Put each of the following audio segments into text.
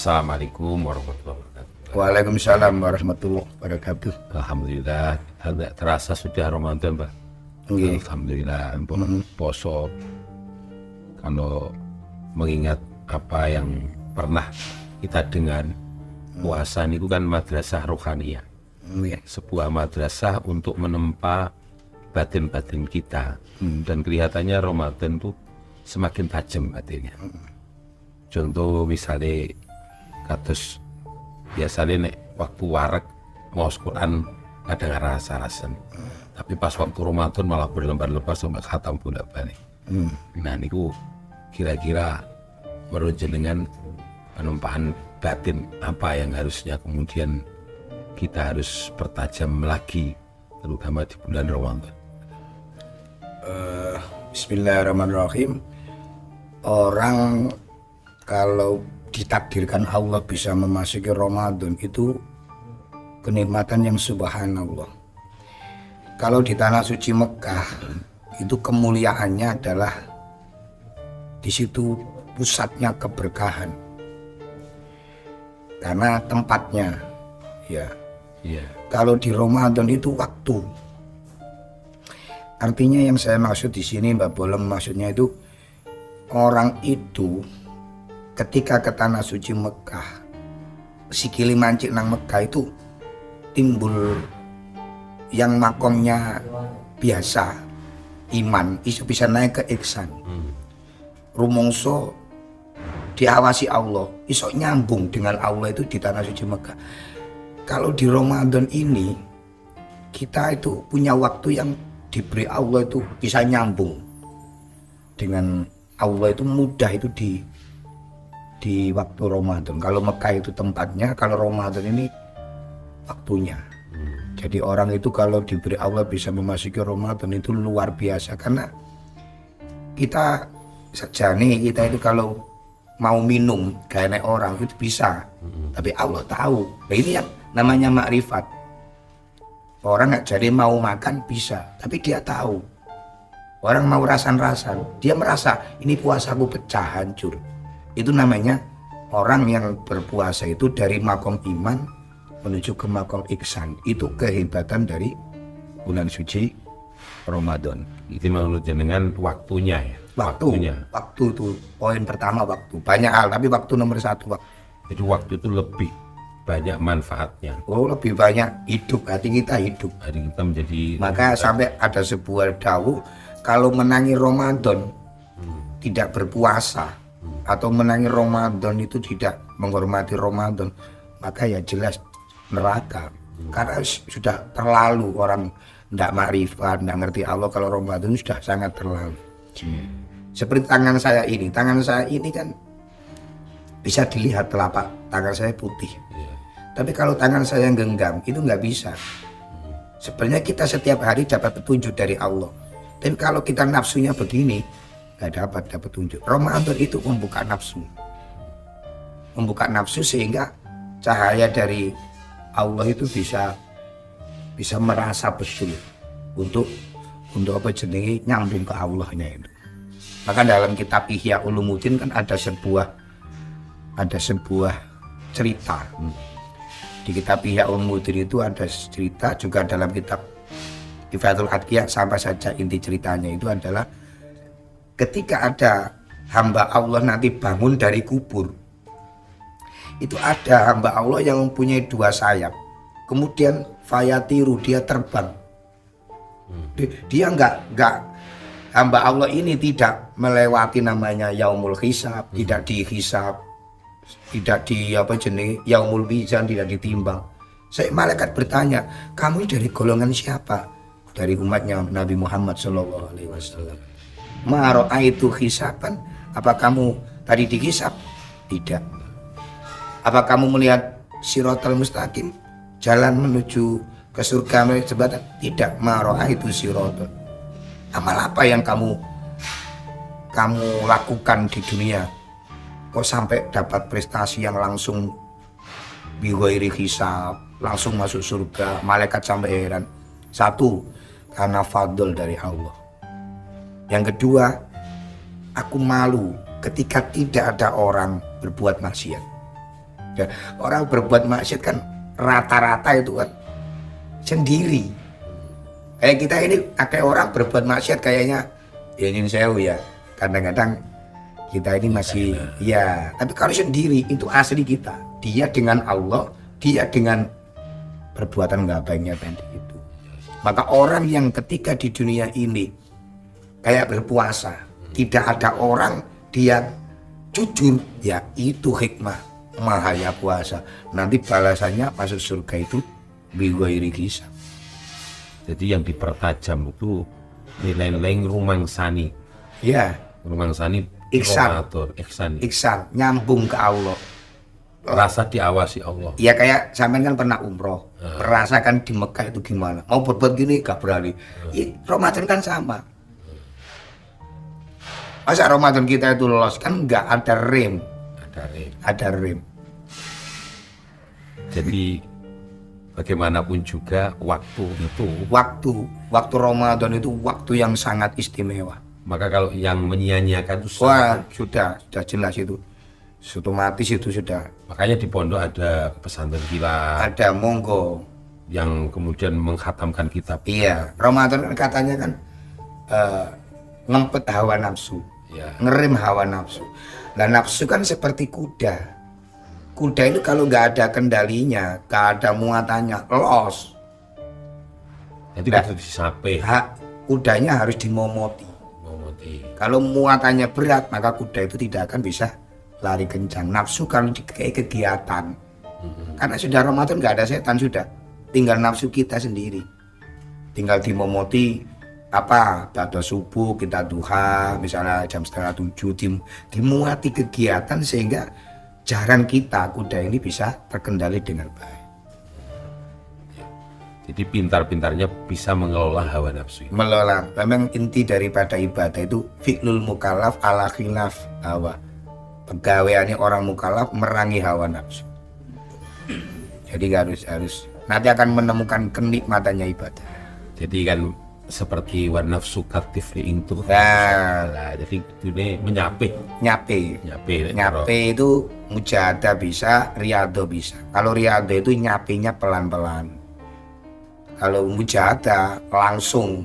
Assalamualaikum warahmatullahi wabarakatuh. Waalaikumsalam warahmatullahi wabarakatuh. Alhamdulillah, tidak terasa sudah Ramadan, Pak. Nggih. Alhamdulillah, poso. Kalau mengingat apa yang pernah kita dengar, puasa itu kan madrasah rohaniyah. Nggih. Sebuah madrasah untuk menempa batin-batin kita. Dan kelihatannya Ramadan itu semakin tajam batinnya. Contoh misalnya kados biasanya nek waktu warak mau Quran ada rasa-rasa. Tapi pas waktu Ramadan malah berlembar-lembar sampai khatam bolak-balik. Nah niku kira-kira menurut jenengan penempaan batin apa yang harusnya kemudian kita harus pertajam lagi terutama di bulan Ramadan. Bismillahirrahmanirrahim. Orang kalau ditakdirkan Allah bisa memasuki Ramadan itu kenikmatan yang subhanallah. Kalau di tanah suci Mekah itu kemuliaannya adalah di situ pusatnya keberkahan. Karena tempatnya ya. Iya. Kalau di Ramadan itu waktu. Artinya yang saya maksud di sini Mbak Bolong maksudnya itu orang itu ketika ke tanah suci Mekah, sikili mancik nang Mekah itu timbul yang makomnya biasa iman, isu bisa naik ke ihsan. Rumongso diawasi Allah, iso nyambung dengan Allah itu di tanah suci Mekah. Kalau di Ramadan ini kita itu punya waktu yang diberi Allah itu bisa nyambung dengan Allah itu mudah itu di waktu Ramadan. Kalau Mekah itu tempatnya, kalau Ramadan ini waktunya. Jadi orang itu kalau diberi Allah bisa memasuki Ramadan itu luar biasa karena kita saja nih kita itu kalau mau minum kayak orang itu bisa, tapi Allah tahu. Nah ini yang namanya makrifat. Orang nggak jadi mau makan bisa, tapi dia tahu. Orang mau rasan-rasan, dia merasa ini puasaku pecah hancur. Itu namanya orang yang berpuasa itu dari makom iman menuju ke makom ihsan. Itu kehebatan dari bulan suci Ramadan. Itu menurut jenengan waktunya ya. Waktu itu poin pertama waktu. Banyak hal tapi waktu nomor satu waktu. Jadi waktu itu lebih banyak manfaatnya. Oh lebih banyak hidup, hati kita hidup. Hari kita menjadi. Maka sampai ada sebuah dawuh kalau menangi Ramadan tidak berpuasa atau menangi Ramadan itu tidak menghormati Ramadan, maka ya jelas neraka. Karena sudah terlalu orang tidak makrifat, tidak ngerti Allah. Kalau Ramadan sudah sangat terlalu. Seperti tangan saya ini kan bisa dilihat telapak tangan saya putih. Tapi kalau tangan saya genggam itu nggak bisa. Sebenarnya kita setiap hari dapat petunjuk dari Allah. Tapi kalau kita nafsunya begini nggak dapat petunjuk. Ramadan itu membuka nafsu sehingga cahaya dari Allah itu bisa merasa betul untuk apa jenenge nyambung ke Allahnya itu. Maka dalam kitab Ihya Ulumuddin kan ada sebuah cerita. Di kitab Ihya Ulumuddin itu ada cerita, juga dalam kitab Ifatul Adqiyah sampai saja inti ceritanya itu adalah ketika ada hamba Allah nanti bangun dari kubur. Itu ada hamba Allah yang mempunyai dua sayap. Kemudian fayatiru, dia terbang. Dia enggak hamba Allah ini tidak melewati namanya yaumul hisab, tidak dihisab, tidak yaumul mizan, tidak ditimbang. Malaikat bertanya, kamu dari golongan siapa? Dari umatnya Nabi Muhammad SAW. Ma'ra'aitu hisaban, apa kamu tadi dihisab? Tidak. Apa kamu melihat siratal mustaqim, jalan menuju ke surga melalui jembatan? Tidak. Ma'ra'aitu siratal. Amal apa yang kamu lakukan di dunia kok sampai dapat prestasi yang langsung bighairi hisab, langsung masuk surga? Malaikat sampai heran. Satu, karena fadl dari Allah. Yang kedua, aku malu ketika tidak ada orang berbuat maksiat. Dan orang berbuat maksiat kan rata-rata itu kan sendiri. Kayak kita ini ada orang berbuat maksiat kayaknya ya ingin sewu ya. Kadang-kadang kita ini masih ya, tapi kalau sendiri itu asli kita. Dia dengan Allah, dia dengan perbuatan nggak baiknya tadi itu. Maka orang yang ketika di dunia ini kayak berpuasa, tidak ada orang dia jujur, ya itu hikmah mahaya puasa. Nanti balasannya masuk surga itu bighairi hisab. Jadi yang dipertajam itu nilai-nilai rumangsani. Ya, Rumangsani Ihsan. Ramadan, ihsan. ihsan, nyambung ke Allah. Rasa diawasi Allah. Ya kayak sampean kan pernah umroh, merasakan di Mekah itu gimana. Mau berbuat gini gak berani. Ramadan kan sama. Masa Ramadan kita itu lolos kan nggak ada rem. Ada rem. Jadi bagaimanapun juga waktu itu. Waktu Ramadan itu waktu yang sangat istimewa. Maka kalau yang menyia-nyiakan itu Wah sudah jelas itu. Otomatis itu sudah. Makanya di pondok ada pesantren kilat Ada monggo. yang kemudian menghatamkan kitab. Iya, Ramadan kan katanya kan ngempet hawa nafsu. Ya. Ngerem hawa nafsu. Nah nafsu kan seperti kuda. Kuda itu kalau nggak ada kendalinya, nggak ada muatannya, los. Itu kan disape. Kudanya harus dimomoti. Kalau muatannya berat, maka kuda itu tidak akan bisa lari kencang. Nafsu kalau kayak kegiatan. Karena sudah Ramadan nggak ada setan sudah. Tinggal nafsu kita sendiri. Tinggal dimomoti pada subuh kita duha misalnya jam 6:30 dimuati kegiatan sehingga jaran kita kuda ini bisa terkendali dengan baik. Jadi pintar-pintarnya bisa mengelola hawa nafsu. Melola. Memang inti daripada ibadah itu fi'lul mukallaf ala khilaf hawa. Pegawaiannya orang mukallaf merangi hawa nafsu. Jadi harus nanti akan menemukan kenikmatannya ibadah. Jadi kan seperti wa nafsu katifli itu. Nah, Jadi ini menyape. Nyape itu mujahadah bisa, riyadhah bisa. Kalau riyadhah itu nyapenya pelan-pelan. Kalau mujahadah langsung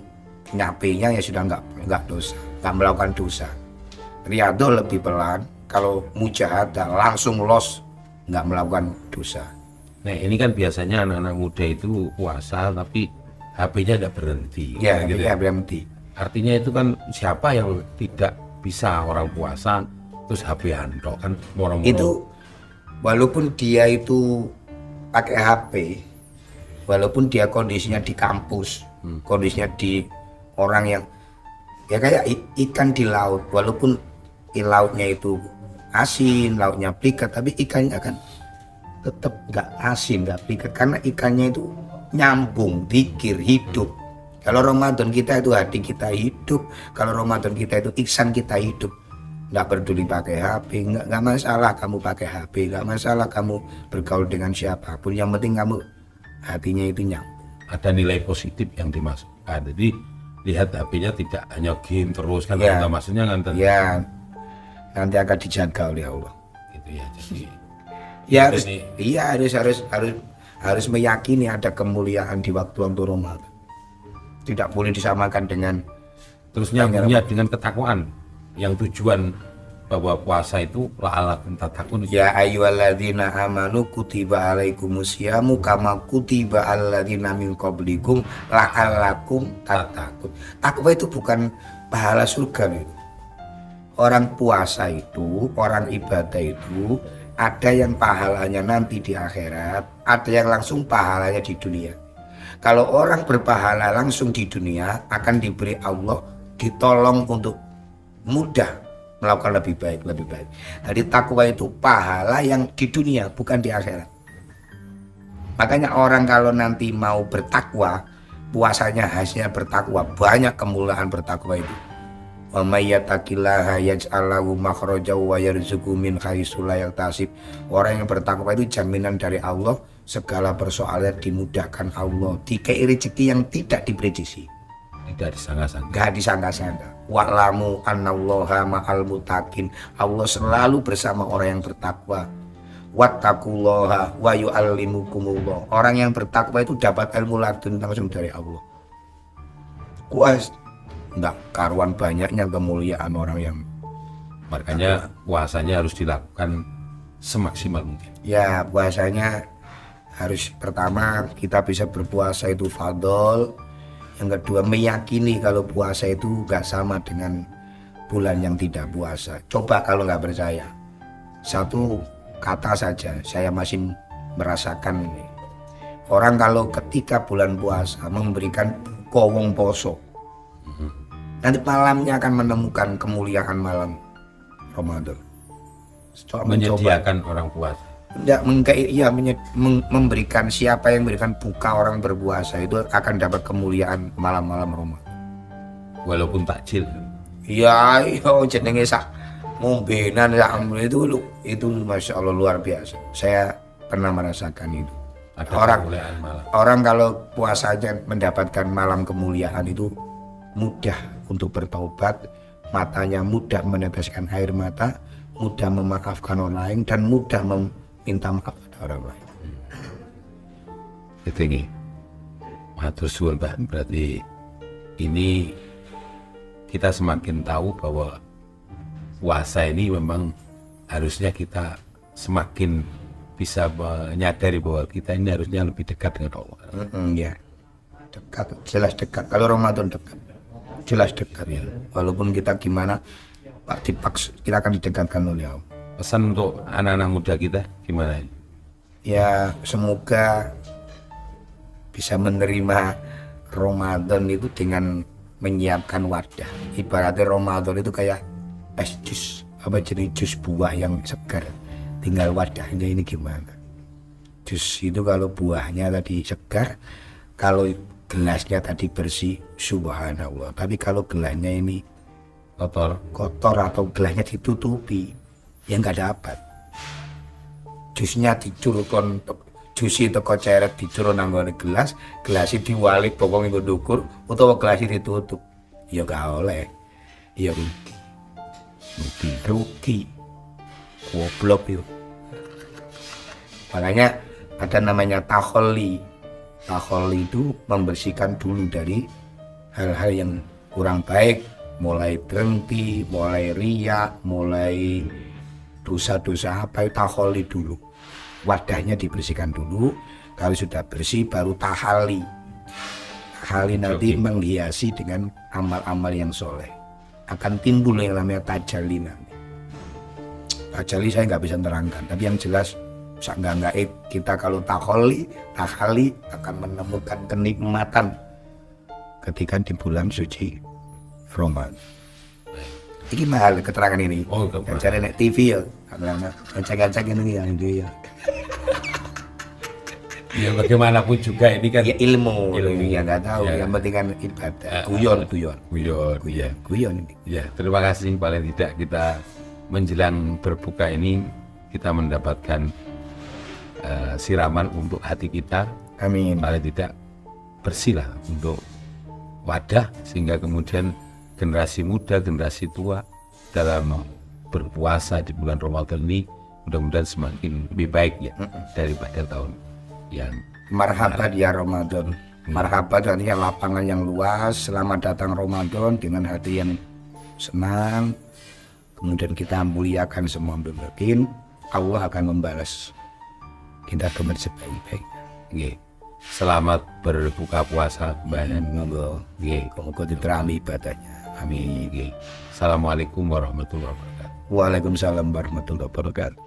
nyapenya ya sudah nggak dosa, nggak melakukan dosa. Riyadhah lebih pelan. Kalau mujahadah langsung los, nggak melakukan dosa. Nah ini kan biasanya anak-anak muda itu puasa tapi HP-nya tidak berhenti. Ya, gitu ya berhenti. Artinya itu kan siapa yang tidak bisa orang puasa terus HP handok kan orang Itu walaupun dia itu pakai HP, walaupun dia kondisinya di kampus, kondisinya di orang yang ya kayak ikan di laut, walaupun lautnya itu asin, lautnya pliket, tapi ikannya kan tetap nggak asin, nggak pliket karena ikannya itu nyambung, zikir, hidup. Kalau Ramadan kita itu hati kita hidup, kalau Ramadan kita itu ihsan kita hidup. Nggak peduli pakai HP, nggak masalah kamu pakai HP, nggak masalah kamu bergaul dengan siapapun, yang penting kamu hatinya itu nyambung. ada nilai positif yang dimasukkan. Jadi lihat HP-nya tidak hanya game terus kan, Ya. maksudnya kan Ya, nanti akan dijaga oleh Allah. gitu ya. Jadi Ya itu harus, nih. iya harus meyakini ada kemuliaan di waktu Ramadan. Tidak boleh disamakan dengan terus nyambungnya dengan ketakwaan yang tujuan bahwa puasa itu la'alakum tattaqun. ya ayyuhalladzina amanu kutiba alaikumusyamu kama kutiba alladzina min qablikum la'allakum tattaqun. Takwa itu bukan pahala surga loh. Orang puasa itu, orang ibadah itu ada yang pahalanya nanti di akhirat, ada yang langsung pahalanya di dunia. Kalau orang berpahala langsung di dunia akan diberi Allah, ditolong untuk mudah melakukan lebih baik. Jadi takwa itu pahala yang di dunia bukan di akhirat. Makanya orang kalau nanti mau bertakwa, puasanya hasilnya bertakwa, banyak kemuliaan bertakwa itu. Wa may yattaqillaha yaj'al lahu makhraja wa yarzuqhu min haitsu la yahtasib. Orang yang bertakwa itu jaminan dari Allah, segala persoalan dimudahkan Allah, dikei rezeki yang tidak diprediksi, Tidak disangka-sangka. gak disangka-sangka. Wa'lamu annallaha ma'al muttaqin. Allah selalu bersama orang yang bertakwa. wattaqullaha wa yu'allimukumullah. Orang yang bertakwa itu dapat ilmu ladun langsung dari Allah. Kuas enggak karuan banyaknya kemuliaan orang yang Makanya puasanya harus dilakukan semaksimal mungkin. ya puasanya harus pertama kita bisa berpuasa itu fadol. Yang kedua meyakini kalau puasa itu gak sama dengan bulan yang tidak puasa. Coba kalau nggak percaya, satu kata saja saya masih merasakan ini. Orang kalau ketika bulan puasa memberikan kowong poso, nanti malamnya akan menemukan kemuliaan malam Ramadan. Coba Menyediakan orang puasa. tidak memberikan, siapa yang memberikan buka orang berpuasa itu akan dapat kemuliaan malam-malam Ramadan. Walaupun takjil. Iya, jenenge sak ngombenan sak itu masya Allah luar biasa. Saya pernah merasakan itu. Ada Orang kemuliaan malam. orang kalau puasanya mendapatkan malam kemuliaan itu mudah untuk bertaubat, matanya mudah meneteskan air mata, mudah memaafkan orang lain dan mudah meminta maaf pada orang lain. Itu ini. Matur suwun Pak. Berarti ini kita semakin tahu bahwa puasa ini memang harusnya kita semakin bisa menyadari bahwa kita ini harusnya lebih dekat dengan Allah. Ya, dekat, jelas dekat. Kalau Ramadan dekat, jelas dekat ya. Walaupun kita gimana, Pak dipaksa, kita akan didekatkan oleh Allah. Pesan untuk anak-anak muda kita gimana? Ya, semoga bisa menerima Ramadan itu dengan menyiapkan wadah. Ibaratnya Ramadan itu kayak es jus, apa jenis jus buah yang segar. Tinggal wadahnya ini gimana. Jus itu kalau buahnya tadi segar, kalau gelasnya tadi bersih, subhanallah. Tapi kalau gelasnya ini kotor atau gelasnya ditutupi, ya nggak dapat. Jusnya dicurukon, jus itu kok ceret dicuruk nanggone gelas, gelas itu diwalik pokoknya nggo ndukur, utawa gelas ditutup, ya nggak oleh, ya rugi, goblok itu. Makanya ada namanya takholi. Takholi itu membersihkan dulu dari hal-hal yang kurang baik, mulai berhenti, mulai riya, mulai dosa-dosa apa itu takholi dulu. Wadahnya dibersihkan dulu, kalau sudah bersih baru tahali. Tahali nanti menghiasi dengan amal-amal yang soleh. Akan timbul yang namanya tajalli nanti. Tajalli saya nggak bisa terangkan, tapi yang jelas seenggak kita kalau tahali akan menemukan kenikmatan ketika di bulan suci Ramadan. Ini mahal keterangan ini. Oh, yang cari nek TV ya, karena ngecek-ngecek ini ya itu ya. Ya bagaimanapun juga ini kan Ya ilmu ya nggak tahu. Ya. Yang penting kan ibadah. Guyon ini. Ya, terima kasih. Paling tidak kita menjelang berbuka ini kita mendapatkan siraman untuk hati kita. Amin. Paling tidak bersih lah untuk wadah, sehingga kemudian generasi muda, generasi tua dalam berpuasa di bulan Ramadan ini mudah-mudahan semakin lebih baik ya daripada tahun yang Marhaban ya Ramadan. Marhaban artinya lapangan yang luas. Selamat datang Ramadan dengan hati yang senang. Kemudian kita muliakan semua mungkin. Allah akan membalas kita dengan sebaik-baik. Nggih. Selamat berbuka puasa banyak. Monggo. Nggih. Monggo diterami ibadahnya. Amin. Nggih. Assalamualaikum warahmatullahi wabarakatuh. Waalaikumsalam warahmatullahi wabarakatuh.